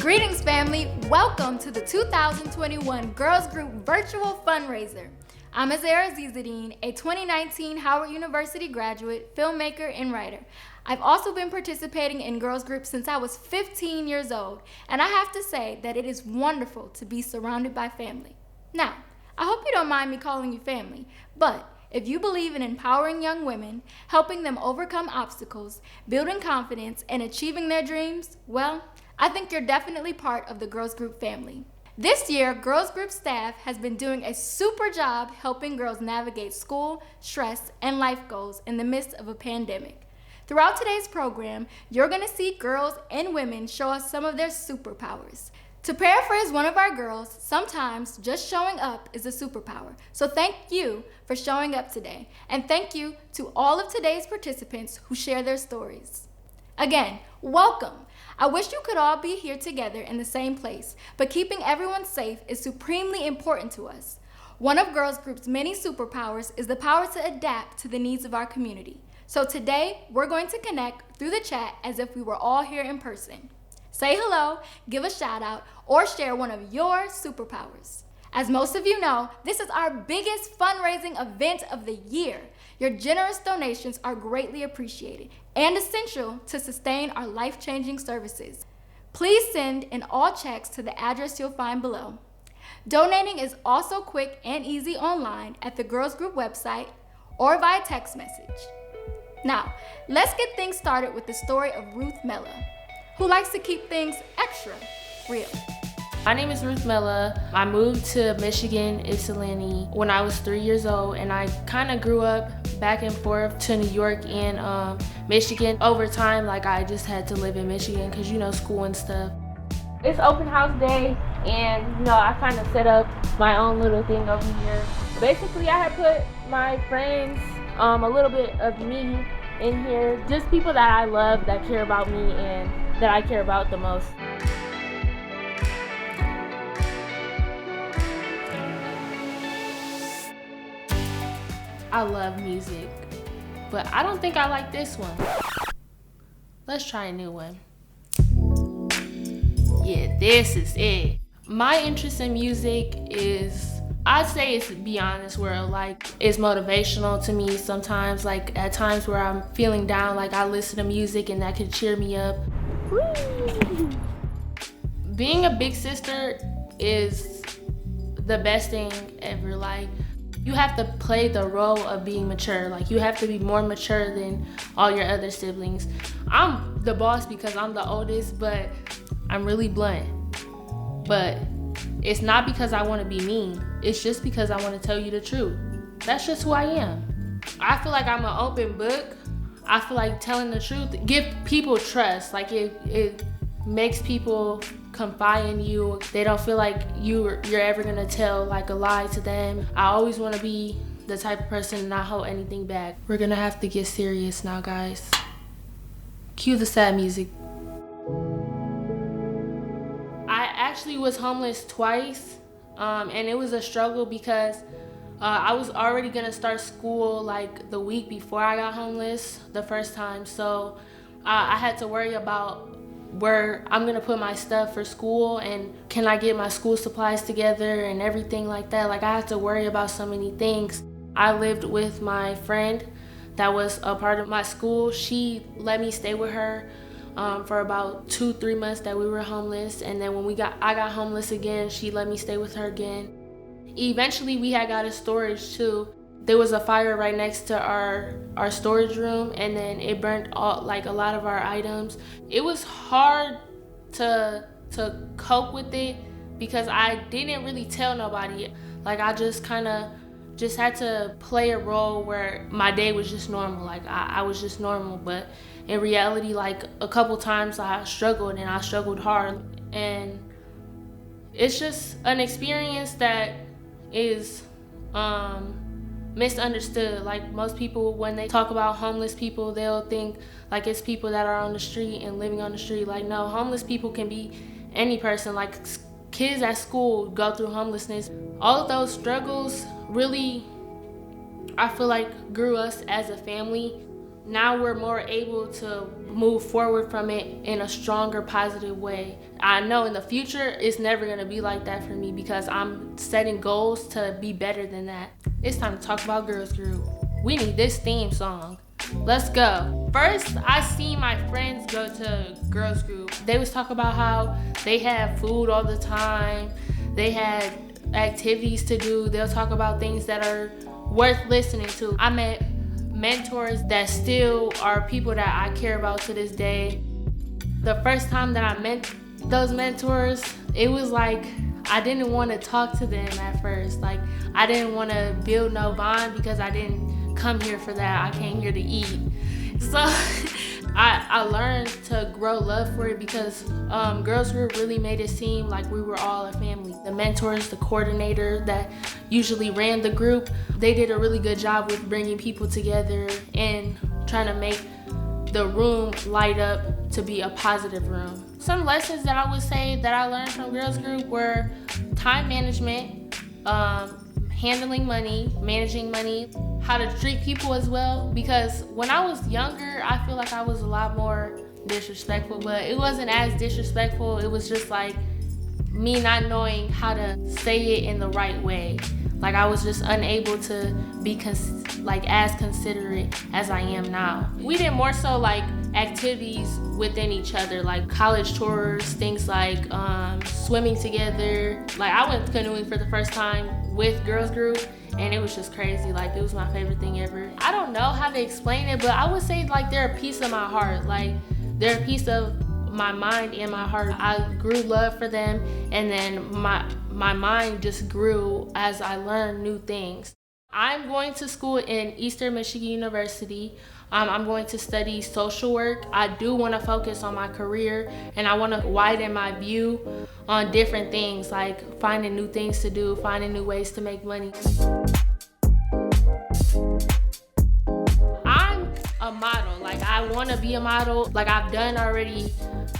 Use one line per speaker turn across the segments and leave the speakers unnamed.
Greetings, family. Welcome to the 2021 Girls Group Virtual Fundraiser. I'm Azera Azizadine, a 2019 Howard University graduate, filmmaker, and writer. I've also been participating in girls groups since I was 15 years old, and I have to say that it is wonderful to be surrounded by family. Now, I hope you don't mind me calling you family, but if you believe in empowering young women, helping them overcome obstacles, building confidence, and achieving their dreams, well, I think you're definitely part of the Girls Group family. This year, Girls Group staff has been doing a super job helping girls navigate school, stress, and life goals in the midst of a pandemic. Throughout today's program, you're going to see girls and women show us some of their superpowers. To paraphrase one of our girls, sometimes just showing up is a superpower. So thank you for showing up today, and thank you to all of today's participants who share their stories. Again, welcome. I wish you could all be here together in the same place, but keeping everyone safe is supremely important to us. One of Girls Group's many superpowers is the power to adapt to the needs of our community. So today, we're going to connect through the chat as if we were all here in person. Say hello, give a shout out, or share one of your superpowers. As most of you know, this is our biggest fundraising event of the year. Your generous donations are greatly appreciated and essential to sustain our life-changing services. Please send in all checks to the address you'll find below. Donating is also quick and easy online at the Girls Group website or via text message. Now, let's get things started with the story of Ruth Mella, who likes to keep things extra real.
My name is Ruth Mella. I moved to Michigan, Ypsilanti, when I was 3 years old, and I kind of grew up back and forth to New York and Michigan. Over time, I just had to live in Michigan because, school and stuff. It's open house day, and, I kind of set up my own little thing over here. Basically, I had put my friends, a little bit of me in here, just people that I love, that care about me, and that I care about the most. I love music, but I don't think I like this one. Let's try a new one. Yeah, this is it. My interest in music is, I'd say it's beyond this world. It's motivational to me sometimes. At times where I'm feeling down, I listen to music and that can cheer me up. Woo! Being a big sister is the best thing ever. You have to play the role of being mature. You have to be more mature than all your other siblings. I'm the boss because I'm the oldest, but I'm really blunt. But it's not because I want to be mean. It's just because I want to tell you the truth. That's just who I am. I feel like I'm an open book. I feel like telling the truth give people trust. It makes people confide in you. They don't feel like you're ever gonna tell a lie to them. I always want to be the type of person to not hold anything back. We're gonna have to get serious now, guys. Cue the sad music. I actually was homeless twice, and it was a struggle because I was already gonna start school the week before I got homeless the first time, so I had to worry about where I'm gonna put my stuff for school and can I get my school supplies together and everything like that. I had to worry about so many things. I lived with my friend that was a part of my school. She let me stay with her for about 2-3 months that we were homeless, and then when I got homeless again, she let me stay with her again. Eventually we had got a storage too. There was a fire right next to our storage room, and then it burnt all a lot of our items. It was hard to cope with it because I didn't really tell nobody. I just kind of had to play a role where my day was just normal. I was just normal, but in reality, a couple times I struggled, and I struggled hard. And it's just an experience that is misunderstood. Most people, when they talk about homeless people, they'll think it's people that are on the street and living on the street. No, homeless people can be any person. Kids at school go through homelessness. All of those struggles really, I feel grew us as a family. now we're more able to move forward from it in a stronger, positive way. I know in the future it's never gonna be like that for me because I'm setting goals to be better than that. It's time to talk about Girls Group. We need this theme song. Let's go. First, I seen my friends go to Girls Group. They was talking about how they had food all the time. They had activities to do. They'll talk about things that are worth listening to. I met mentors that still are people that I care about to this day. The first time that I met those mentors, it was like I didn't want to talk to them at first. Like I didn't want to build no bond because I didn't come here for that. I came here to eat. So I learned to grow love for it because Girls Group really made it seem like we were all a family. The mentors, the coordinator that usually ran the group, they did a really good job with bringing people together and trying to make the room light up to be a positive room. Some lessons that I would say that I learned from Girls Group were time management, handling money, managing money, how to treat people as well. Because when I was younger, I feel like I was a lot more disrespectful, but it wasn't as disrespectful. It was just like me not knowing how to say it in the right way. Like I was just unable to be as considerate as I am now. We did more so like activities within each other, like college tours, things like swimming together. Like I went canoeing for the first time with Girls Group and it was just crazy. Like it was my favorite thing ever. I don't know how to explain it, but I would say like they're a piece of my heart. Like they're a piece of my mind and my heart. I grew love for them and then my mind just grew as I learned new things. I'm going to school in Eastern Michigan University. I'm going to study social work. I do want to focus on my career and I want to widen my view on different things, like finding new things to do, finding new ways to make money. I'm a model. Like I want to be a model. Like I've done already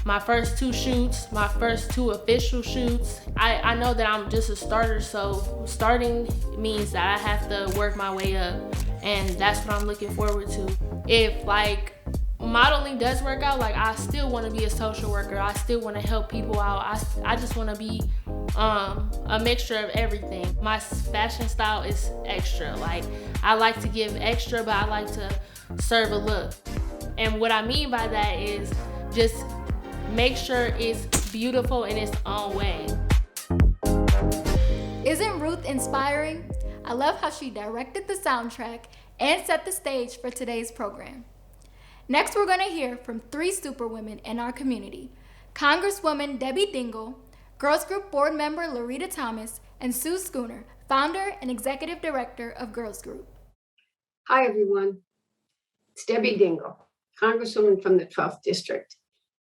my first 2 shoots, my first 2 official shoots. I know that I'm just a starter, so starting means that I have to work my way up, and that's what I'm looking forward to. If like modeling does work out, like I still want to be a social worker. I still want to help people out. I just want to be a mixture of everything. My fashion style is extra. Like I like to give extra, but I like to serve a look. And what I mean by that is just make sure it's beautiful in its own way.
Isn't Ruth inspiring? I love how she directed the soundtrack and set the stage for today's program. Next, we're going to hear from 3 superwomen in our community: Congresswoman Debbie Dingell, Girls Group board member Loretta Thomas, and Sue Schooner, founder and executive director of Girls Group.
Hi, everyone. It's Debbie Dingell, Congresswoman from the 12th District.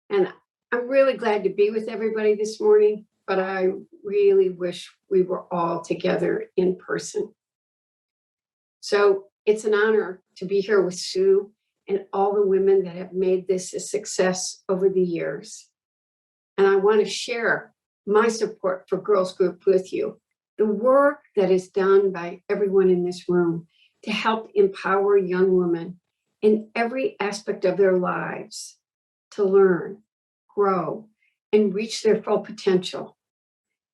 And I'm really glad to be with everybody this morning, but I really wish we were all together in person. So it's an honor to be here with Sue and all the women that have made this a success over the years. And I want to share my support for Girls Group with you. The work that is done by everyone in this room to help empower young women in every aspect of their lives to learn, grow, and reach their full potential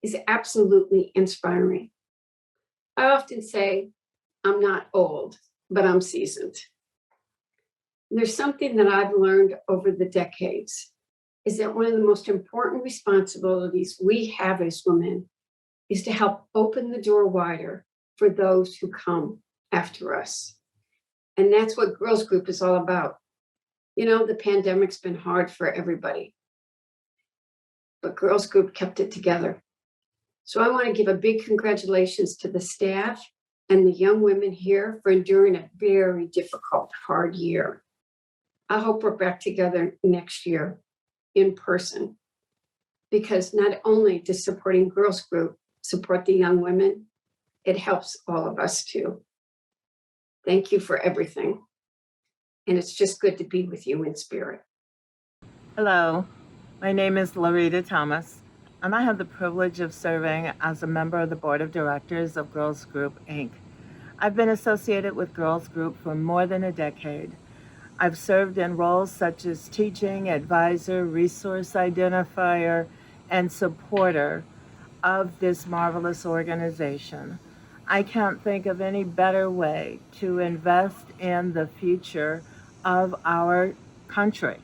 is absolutely inspiring. I often say, I'm not old, but I'm seasoned. There's something that I've learned over the decades is that one of the most important responsibilities we have as women is to help open the door wider for those who come after us. And that's what Girls Group is all about. You know, the pandemic's been hard for everybody, but Girls Group kept it together. So I want to give a big congratulations to the staff and the young women here for enduring a very difficult, hard year. I hope we're back together next year in person, because not only does supporting Girls Group support the young women, it helps all of us too. Thank you for everything. And it's just good to be with you in spirit.
Hello, my name is Loretta Thomas, and I have the privilege of serving as a member of the Board of Directors of Girls Group, Inc. I've been associated with Girls Group for more than a decade. I've served in roles such as teaching, advisor, resource identifier, and supporter of this marvelous organization. I can't think of any better way to invest in the future of our country,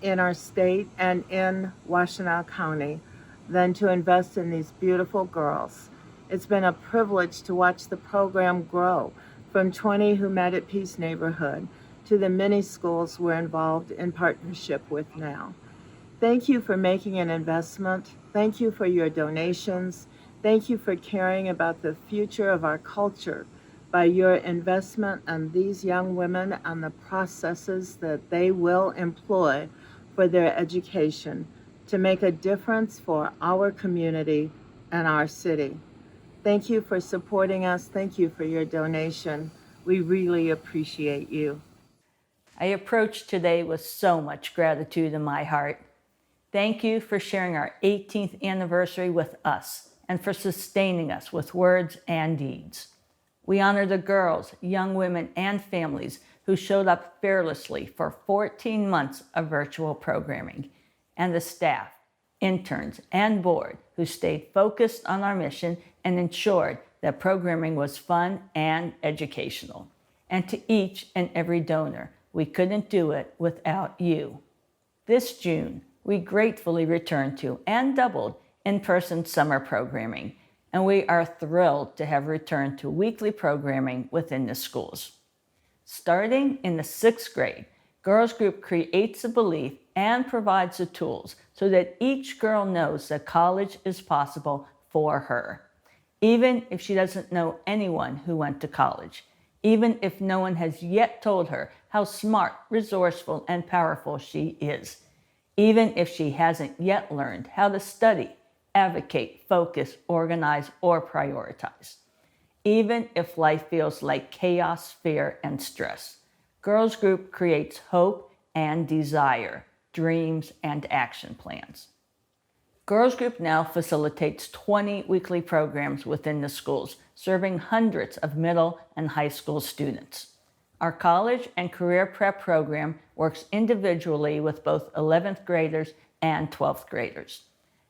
in our state and in Washtenaw County, than to invest in these beautiful girls. It's been a privilege to watch the program grow from 20 who met at Peace Neighborhood to the many schools we're involved in partnership with now. Thank you for making an investment. Thank you for your donations. Thank you for caring about the future of our culture by your investment in these young women and the processes that they will employ for their education to make a difference for our community and our city. Thank you for supporting us. Thank you for your donation. We really appreciate you.
I approach today with so much gratitude in my heart. Thank you for sharing our 18th anniversary with us and for sustaining us with words and deeds. We honor the girls, young women, and families who showed up fearlessly for 14 months of virtual programming, and the staff, interns, and board who stayed focused on our mission and ensured that programming was fun and educational. And to each and every donor, we couldn't do it without you. This June, we gratefully returned to and doubled in-person summer programming, and we are thrilled to have returned to weekly programming within the schools. Starting in the 6th grade, Girls Group creates a belief and provides the tools so that each girl knows that college is possible for her, even if she doesn't know anyone who went to college, even if no one has yet told her how smart, resourceful, and powerful she is, even if she hasn't yet learned how to study, advocate, focus, organize, or prioritize. Even if life feels like chaos, fear, and stress, Girls Group creates hope and desire, dreams, and action plans. Girls Group now facilitates 20 weekly programs within the schools, serving hundreds of middle and high school students. Our college and career prep program works individually with both 11th graders and 12th graders.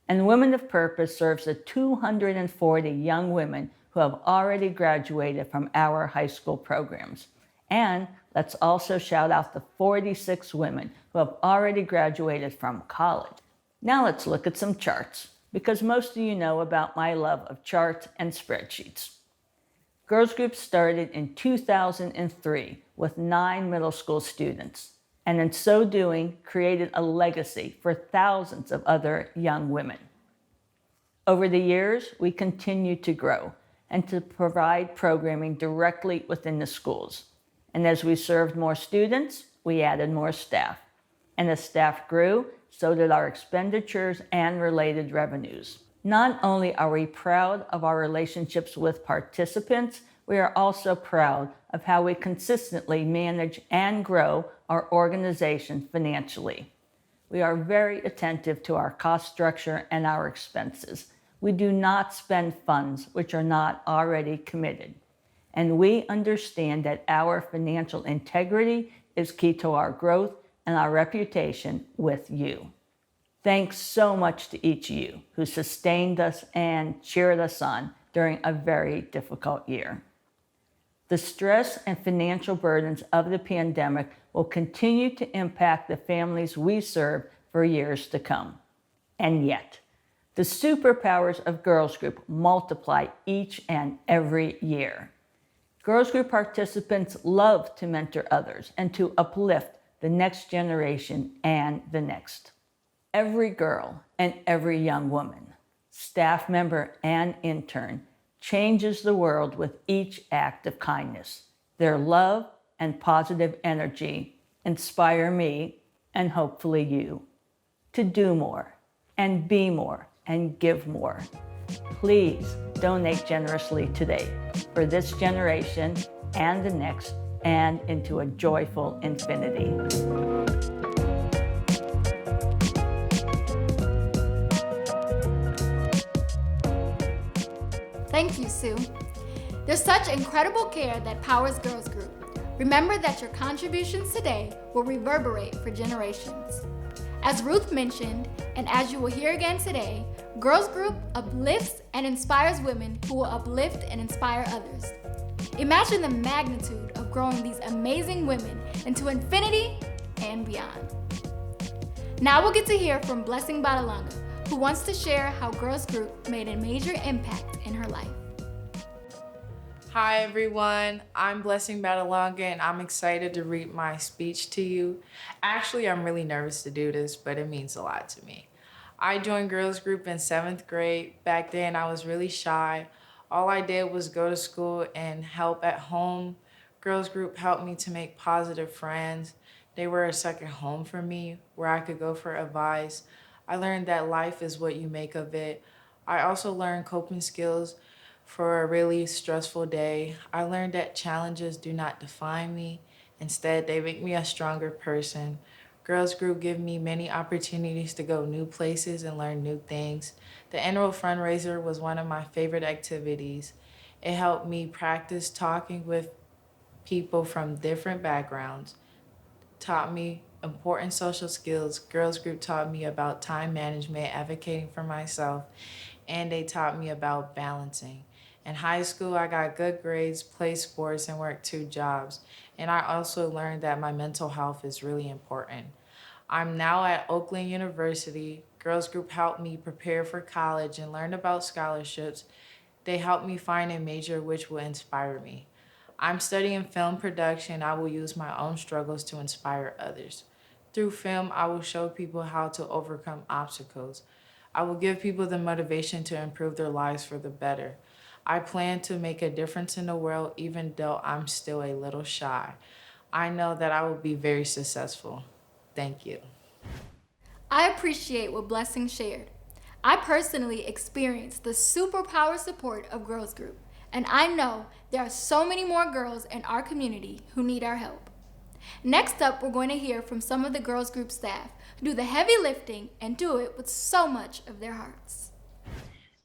And Women of Purpose serves the 240 young women who have already graduated from our high school programs. And let's also shout out the 46 women who have already graduated from college. Now let's look at some charts, because most of you know about my love of charts and spreadsheets. Girls Group started in 2003 with 9 middle school students, and in so doing, created a legacy for thousands of other young women. Over the years, we continued to grow and to provide programming directly within the schools. And as we served more students, we added more staff. And as staff grew, so did our expenditures and related revenues. Not only are we proud of our relationships with participants, we are also proud of how we consistently manage and grow our organization financially. We are very attentive to our cost structure and our expenses. We do not spend funds which are not already committed. And we understand that our financial integrity is key to our growth and our reputation with you. Thanks so much to each of you who sustained us and cheered us on during a very difficult year. The stress and financial burdens of the pandemic will continue to impact the families we serve for years to come. And yet, the superpowers of Girls Group multiply each and every year. Girls Group participants love to mentor others and to uplift the next generation and the next. Every girl and every young woman, staff member and intern, changes the world with each act of kindness. Their love and positive energy inspire me, and hopefully you, to do more and be more and give more. Please donate generously today for this generation and the next, and into a joyful infinity.
Thank you, Sue. There's such incredible care that powers Girls Group. Remember that your contributions today will reverberate for generations. As Ruth mentioned, and as you will hear again today, Girls Group uplifts and inspires women who will uplift and inspire others. Imagine the magnitude of growing these amazing women into infinity and beyond. Now we'll get to hear from Blessing Badalanga, who wants to share how Girls Group made a major impact in her life.
Hi everyone, I'm Blessing Badalanga and I'm excited to read my speech to you. Actually, I'm really nervous to do this, but it means a lot to me. I joined Girls Group in 7th grade. Back then I was really shy. All I did was go to school and help at home. Girls Group helped me to make positive friends. They were a second home for me where I could go for advice. I learned that life is what you make of it. I also learned coping skills for a really stressful day. I learned that challenges do not define me. Instead, they make me a stronger person. Girls Group give me many opportunities to go new places and learn new things. The annual fundraiser was one of my favorite activities. It helped me practice talking with people from different backgrounds, taught me important social skills. Girls Group taught me about time management, advocating for myself, and they taught me about balancing. In high school, I got good grades, played sports, and worked 2 jobs. And I also learned that my mental health is really important. I'm now at Oakland University. Girls Group helped me prepare for college and learn about scholarships. They helped me find a major which will inspire me. I'm studying film production. I will use my own struggles to inspire others. Through film, I will show people how to overcome obstacles. I will give people the motivation to improve their lives for the better. I plan to make a difference in the world even though I'm still a little shy. I know that I will be very successful. Thank you.
I appreciate what Blessing shared. I personally experienced the superpower support of Girls Group, and I know there are so many more girls in our community who need our help. Next up, we're going to hear from some of the Girls Group staff who do the heavy lifting and do it with so much of their hearts.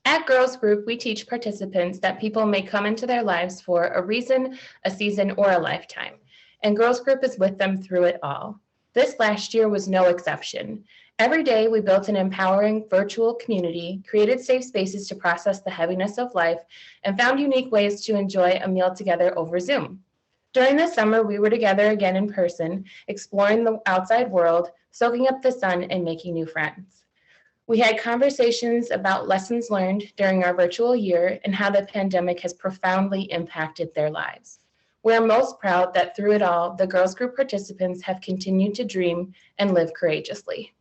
At Girls Group, we teach participants that people may come into their lives for a reason, a season, or a lifetime, and Girls Group is with them through it all. This last year was no exception. Every day, we built an empowering virtual community, created safe spaces to process the heaviness of life, and found unique ways to enjoy a meal together over Zoom. During the summer, we were together again in person, exploring the outside world, soaking up the sun, and making new friends. We had conversations about lessons learned during our virtual year and how the pandemic has profoundly impacted their lives. We are most proud that through it all, the Girls Group participants have continued to dream and live courageously.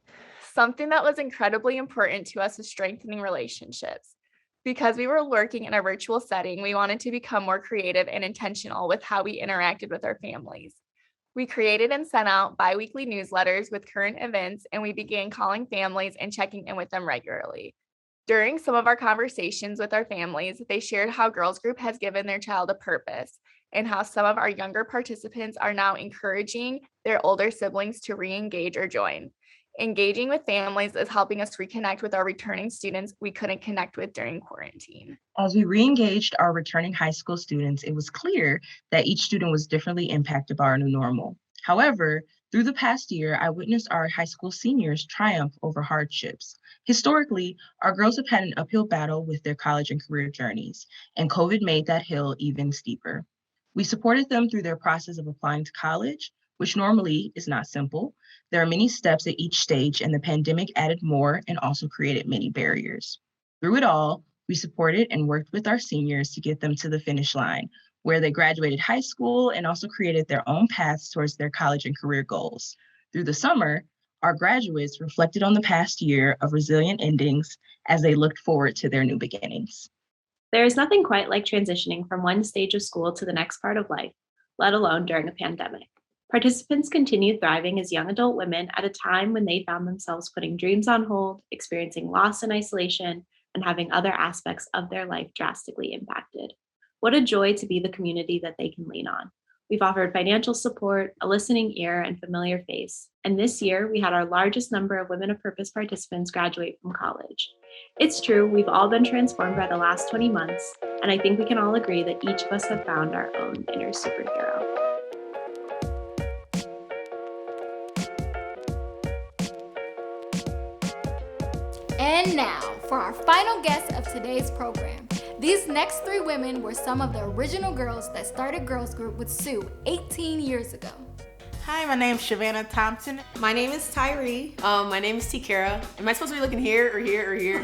Something that was incredibly important to us is strengthening relationships. Because we were working in a virtual setting, we wanted to become more creative and intentional with how we interacted with our families. We created and sent out bi-weekly newsletters with current events, and we began calling families and checking in with them regularly. During some of our conversations with our families, they shared how Girls Group has given their child a purpose and how some of our younger participants are now encouraging their older siblings to re-engage or join. Engaging with families is helping us reconnect with our returning students we couldn't connect with during quarantine.
As we re-engaged our returning high school students, it was clear that each student was differently impacted by our new normal. However, through the past year, I witnessed our high school seniors triumph over hardships. Historically, our girls have had an uphill battle with their college and career journeys, and COVID made that hill even steeper. We supported them through their process of applying to college, which normally is not simple. There are many steps at each stage, and the pandemic added more and also created many barriers. Through it all, we supported and worked with our seniors to get them to the finish line, where they graduated high school and also created their own paths towards their college and career goals. Through the summer, our graduates reflected on the past year of resilient endings as they looked forward to their new beginnings.
There is nothing quite like transitioning from one stage of school to the next part of life, let alone during a pandemic. Participants continued thriving as young adult women at a time when they found themselves putting dreams on hold, experiencing loss and isolation, and having other aspects of their life drastically impacted. What a joy to be the community that they can lean on. We've offered financial support, a listening ear, and familiar face. And this year, we had our largest number of Women of Purpose participants graduate from college. It's true, we've all been transformed by the last 20 months, and I think we can all agree that each of us have found our own inner superhero.
And now, for our final guest of today's program. These next 3 women were some of the original girls that started Girls Group with Sue 18 years ago.
Hi, my name's Shavannah Thompson.
My name is Tyree. My name is Tikara. Am I supposed to be looking here or here or here?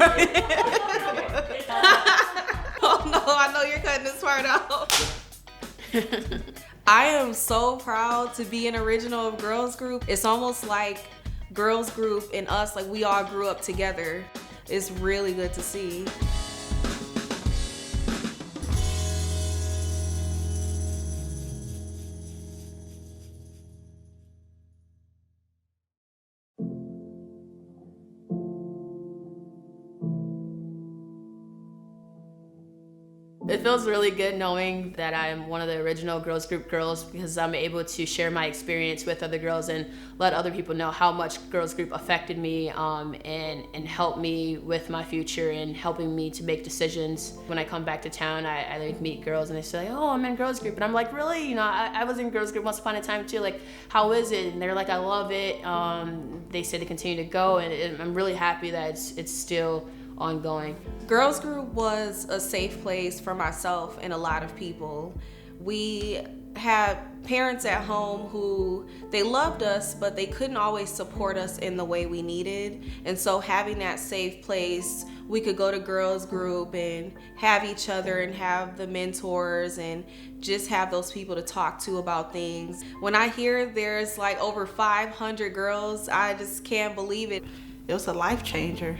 Oh no, I know you're cutting this part out. I am so proud to be an original of Girls Group. It's almost like Girls Group and us, like we all grew up together. It's really good to see. It feels really good knowing that I'm one of the original Girls Group girls because I'm able to share my experience with other girls and let other people know how much Girls Group affected me and helped me with my future and helping me to make decisions. When I come back to town, I like meet girls and they say, oh, I'm in Girls Group. And I'm like, really? You know, I was in Girls Group once upon a time too. Like, how is it? And they're like, I love it. They say they continue to go and I'm really happy that it's still ongoing. Girls Group was a safe place for myself and a lot of people. We had parents at home who they loved us, but they couldn't always support us in the way we needed. And so having that safe place, we could go to Girls Group and have each other and have the mentors and just have those people to talk to about things. When I hear there's like over 500 girls, I just can't believe it.
It was a life changer.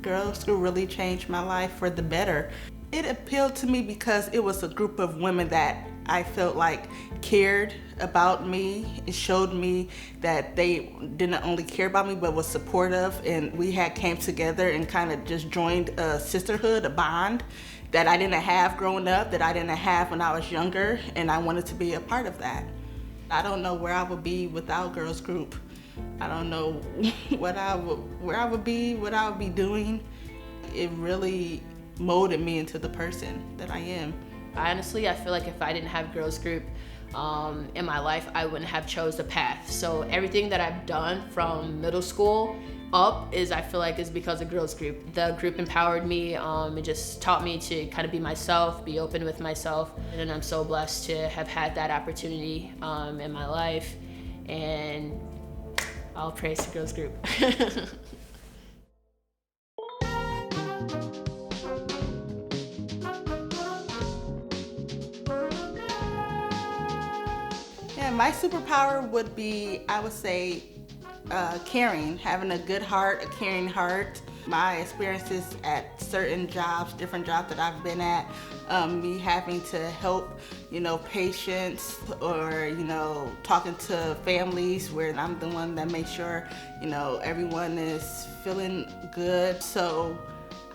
Girls Group really changed my life for the better. It appealed to me because it was a group of women that I felt like cared about me. It showed me that they didn't only care about me but was supportive, and we had came together and kind of just joined a sisterhood, a bond that I didn't have growing up, that I didn't have when I was younger, and I wanted to be a part of that. I don't know where I would be without Girls Group. I don't know where I would be doing. It really molded me into the person that I am.
Honestly, I feel like if I didn't have Girls Group in my life, I wouldn't have chose the path. So everything that I've done from middle school up I feel like is because of Girls Group. The group empowered me. It just taught me to kind of be myself, be open with myself. And I'm so blessed to have had that opportunity in my life. And all praise to Girls Group.
Yeah, my superpower would be, I would say, caring, having a good heart, a caring heart. My experiences at certain jobs, different jobs that I've been at, me having to help, patients or, talking to families where I'm the one that makes sure, everyone is feeling good. So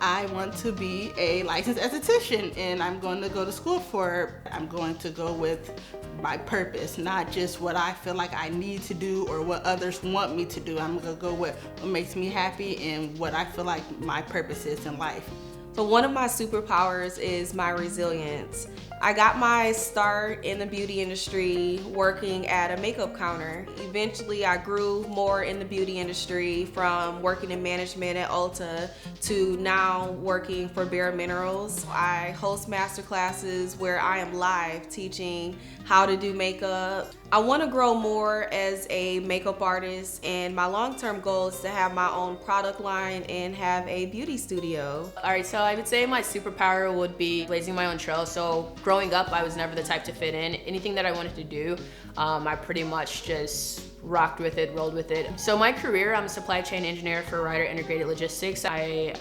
I want to be a licensed esthetician and I'm going to go to school for it. I'm going to go with my purpose, not just what I feel like I need to do or what others want me to do. I'm going to go with what makes me happy and what I feel like my purpose is in life.
So one of my superpowers is my resilience. I got my start in the beauty industry working at a makeup counter. Eventually I grew more in the beauty industry from working in management at Ulta to now working for Bare Minerals. I host master classes where I am live teaching how to do makeup. I want to grow more as a makeup artist, and my long-term goal is to have my own product line and have a beauty studio.
All right, so I would say my superpower would be blazing my own trail. So growing up, I was never the type to fit in. Anything that I wanted to do, I pretty much just rocked with it, rolled with it. So my career, I'm a supply chain engineer for Ryder Integrated Logistics. I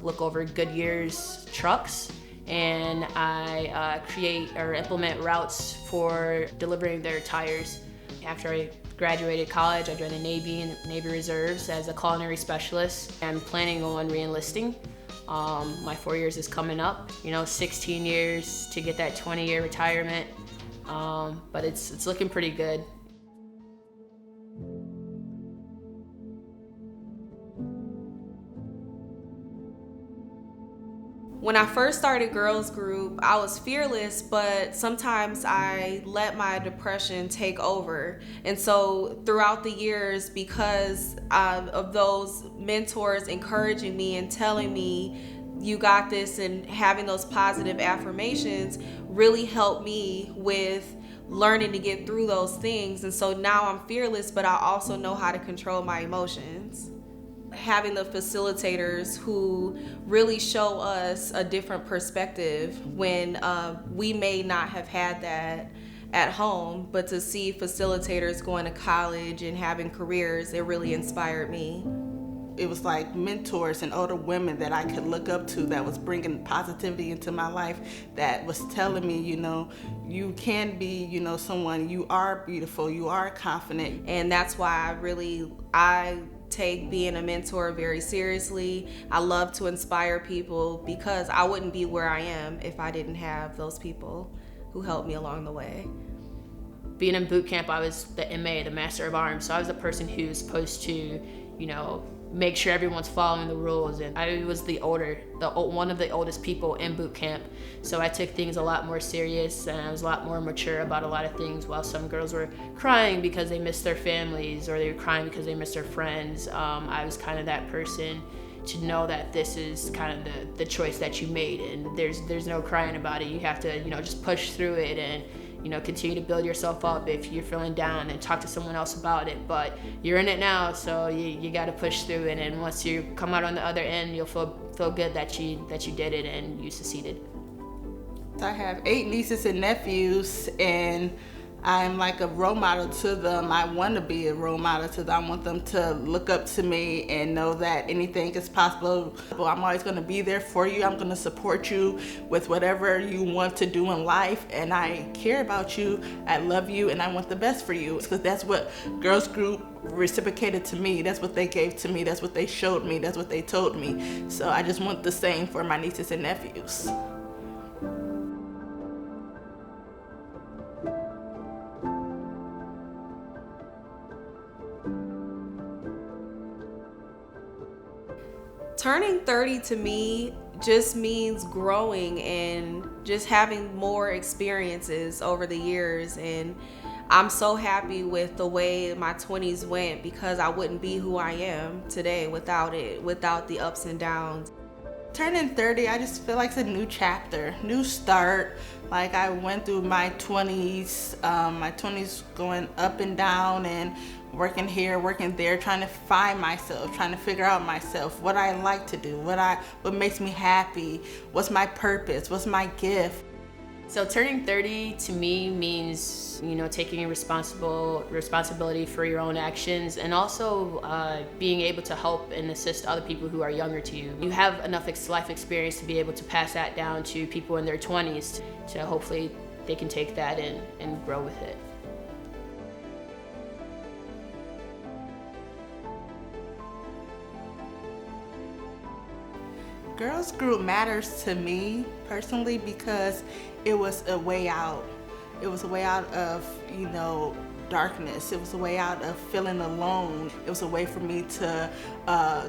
look over Goodyear's trucks, and I create or implement routes for delivering their tires. After I graduated college, I joined the Navy and Navy Reserves as a culinary specialist. I'm planning on re-enlisting. My 4 years is coming up, 16 years to get that 20-year retirement, but it's looking pretty good.
When I first started girls group, I was fearless, but sometimes I let my depression take over. And so throughout the years, because of those mentors encouraging me and telling me, you got this, and having those positive affirmations really helped me with learning to get through those things. And so now I'm fearless, but I also know how to control my emotions. Having the facilitators who really show us a different perspective when we may not have had that at home, but to see facilitators going to college and having careers, it really inspired me.
It was like mentors and older women that I could look up to that was bringing positivity into my life, that was telling me, you can be, someone, you are beautiful, you are confident.
And that's why I take being a mentor very seriously. I love to inspire people because I wouldn't be where I am if I didn't have those people who helped me along the way.
Being in boot camp, I was the MA, the Master of Arms, so I was the person who's supposed to, make sure everyone's following the rules, and I was one of the oldest people in boot camp, so I took things a lot more serious and I was a lot more mature about a lot of things, while some girls were crying because they missed their families or they were crying because they missed their friends. I was kind of that person to know that this is kind of the choice that you made, and there's no crying about it. You have to just push through it and continue to build yourself up if you're feeling down, and talk to someone else about it. But you're in it now, so you got to push through it. And once you come out on the other end, you'll feel good that you did it and you succeeded.
I have 8 nieces and nephews, and I'm like a role model to them. I want to be a role model to them. I want them to look up to me and know that anything is possible. I'm always going to be there for you. I'm going to support you with whatever you want to do in life, and I care about you. I love you, and I want the best for you, because that's what Girls Group reciprocated to me. That's what they gave to me. That's what they showed me. That's what they told me. So I just want the same for my nieces and nephews.
Turning 30 to me just means growing and just having more experiences over the years. And I'm so happy with the way my 20s went, because I wouldn't be who I am today without it, without the ups and downs.
Turning 30, I just feel like it's a new chapter, new start. Like, I went through my 20s going up and down and working here, working there, trying to find myself, trying to figure out myself, what I like to do, what makes me happy, what's my purpose, what's my gift.
So turning 30 to me means, taking responsibility for your own actions, and also being able to help and assist other people who are younger to you. You have enough life experience to be able to pass that down to people in their 20s, so hopefully they can take that and grow with it.
Girls Group matters to me personally because it was a way out. It was a way out of, darkness. It was a way out of feeling alone. It was a way for me to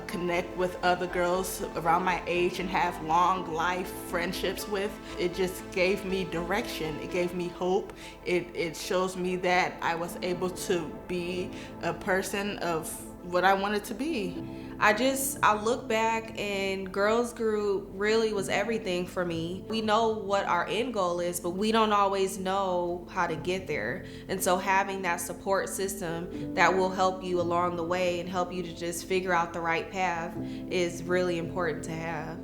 connect with other girls around my age and have long life friendships with. It just gave me direction. It gave me hope. It shows me that I was able to be a person of what I wanted to be.
I look back, and Girls Group really was everything for me. We know what our end goal is, but we don't always know how to get there. And so having that support system that will help you along the way and help you to just figure out the right path is really important to have.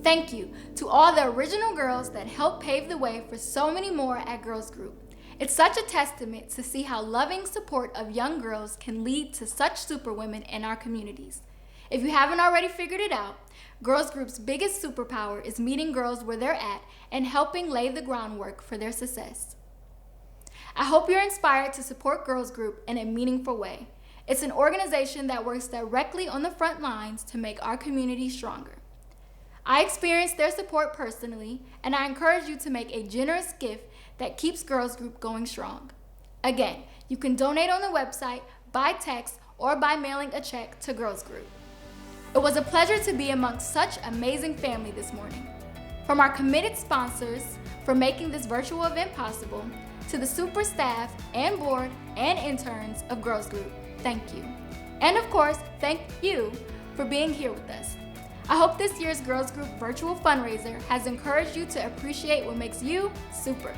Thank you to all the original girls that helped pave the way for so many more at Girls Group. It's such a testament to see how loving support of young girls can lead to such superwomen in our communities. If you haven't already figured it out, Girls Group's biggest superpower is meeting girls where they're at and helping lay the groundwork for their success. I hope you're inspired to support Girls Group in a meaningful way. It's an organization that works directly on the front lines to make our community stronger. I experienced their support personally, and I encourage you to make a generous gift that keeps Girls Group going strong. Again, you can donate on the website, by text, or by mailing a check to Girls Group. It was a pleasure to be amongst such amazing family this morning. From our committed sponsors for making this virtual event possible, to the super staff and board and interns of Girls Group, thank you. And of course, thank you for being here with us. I hope this year's Girls Group virtual fundraiser has encouraged you to appreciate what makes you super.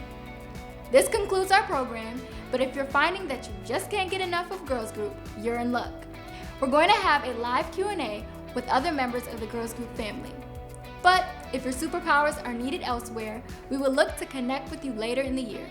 This concludes our program, but if you're finding that you just can't get enough of Girls Group, you're in luck. We're going to have a live Q&A with other members of the Girls Group family. But if your superpowers are needed elsewhere, we will look to connect with you later in the year.